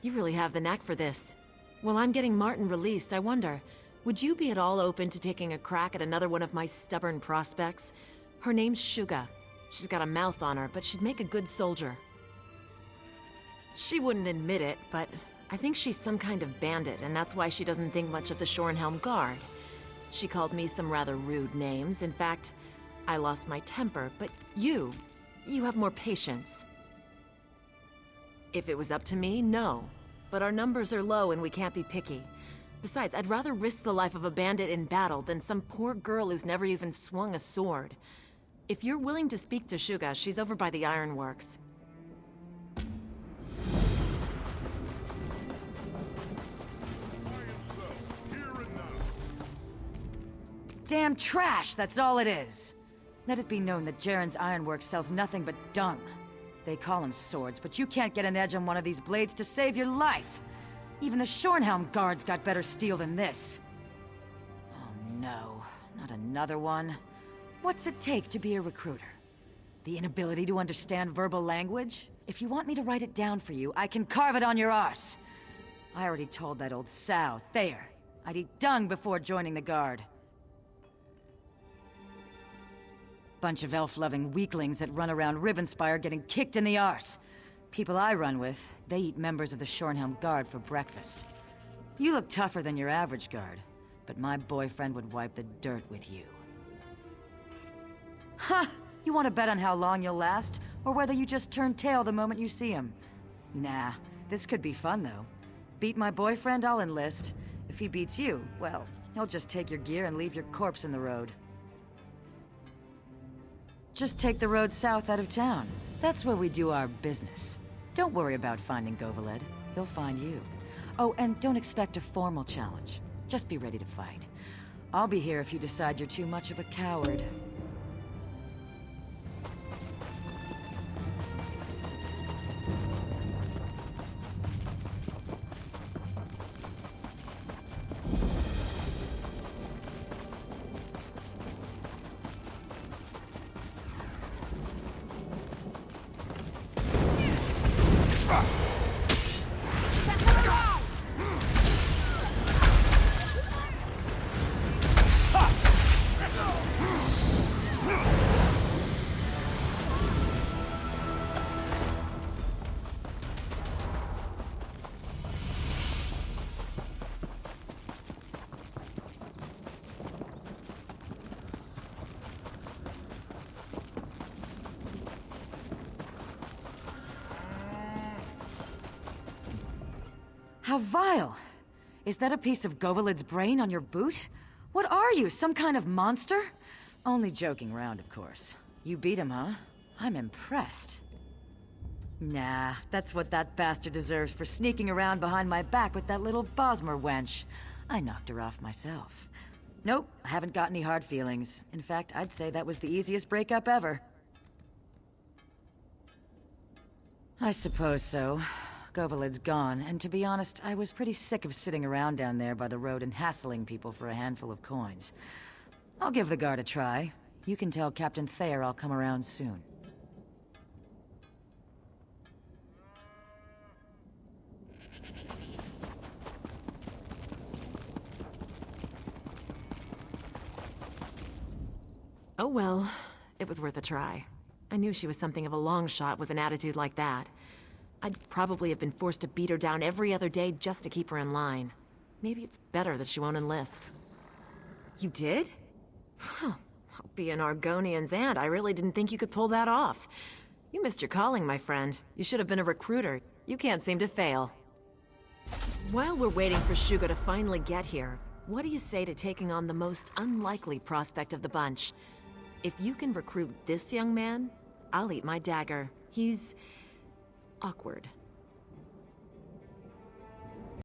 You really have the knack for this. While I'm getting Martin released, I wonder, would you be at all open to taking a crack at another one of my stubborn prospects? Her name's Suga. She's got a mouth on her, but she'd make a good soldier. She wouldn't admit it, but I think she's some kind of bandit, and that's why she doesn't think much of the Shorenhelm Guard. She called me some rather rude names. In fact, I lost my temper, but you have more patience. If it was up to me, no. But our numbers are low and we can't be picky. Besides, I'd rather risk the life of a bandit in battle than some poor girl who's never even swung a sword. If you're willing to speak to Suga, she's over by the ironworks. Damn trash, that's all it is. Let it be known that Jaren's ironworks sells nothing but dung. They call them swords, but you can't get an edge on one of these blades to save your life. Even the Shorenhelm guards got better steel than this. Oh no, not another one. What's it take to be a recruiter? The inability to understand verbal language? If you want me to write it down for you, I can carve it on your arse. I already told that old sow, Thayer, I'd eat dung before joining the guard. Bunch of elf-loving weaklings that run around Rivenspire getting kicked in the arse. People I run with, they eat members of the Shorenhelm Guard for breakfast. You look tougher than your average guard, but my boyfriend would wipe the dirt with you. Ha! Huh, you want to bet on how long you'll last, or whether you just turn tail the moment you see him? Nah, this could be fun though. Beat my boyfriend, I'll enlist. If he beats you, well, he'll just take your gear and leave your corpse in the road. Just take the road south out of town. That's where we do our business. Don't worry about finding Govaled. He'll find you. Oh, and don't expect a formal challenge. Just be ready to fight. I'll be here if you decide you're too much of a coward. How vile! Is that a piece of Govaled's brain on your boot? What are you, some kind of monster? Only joking around, of course. You beat him, huh? I'm impressed. Nah, that's what that bastard deserves for sneaking around behind my back with that little Bosmer wench. I knocked her off myself. Nope, I haven't got any hard feelings. In fact, I'd say that was the easiest breakup ever. I suppose so. Govaled's gone, and to be honest, I was pretty sick of sitting around down there by the road and hassling people for a handful of coins. I'll give the guard a try. You can tell Captain Thayer I'll come around soon. Oh well, it was worth a try. I knew she was something of a long shot with an attitude like that. I'd probably have been forced to beat her down every other day just to keep her in line. Maybe it's better that she won't enlist. You did? Huh. I'll be an Argonian's aunt. I really didn't think you could pull that off. You missed your calling, my friend. You should have been a recruiter. You can't seem to fail. While we're waiting for Suga to finally get here, what do you say to taking on the most unlikely prospect of the bunch? If you can recruit this young man, I'll eat my dagger. He's awkward.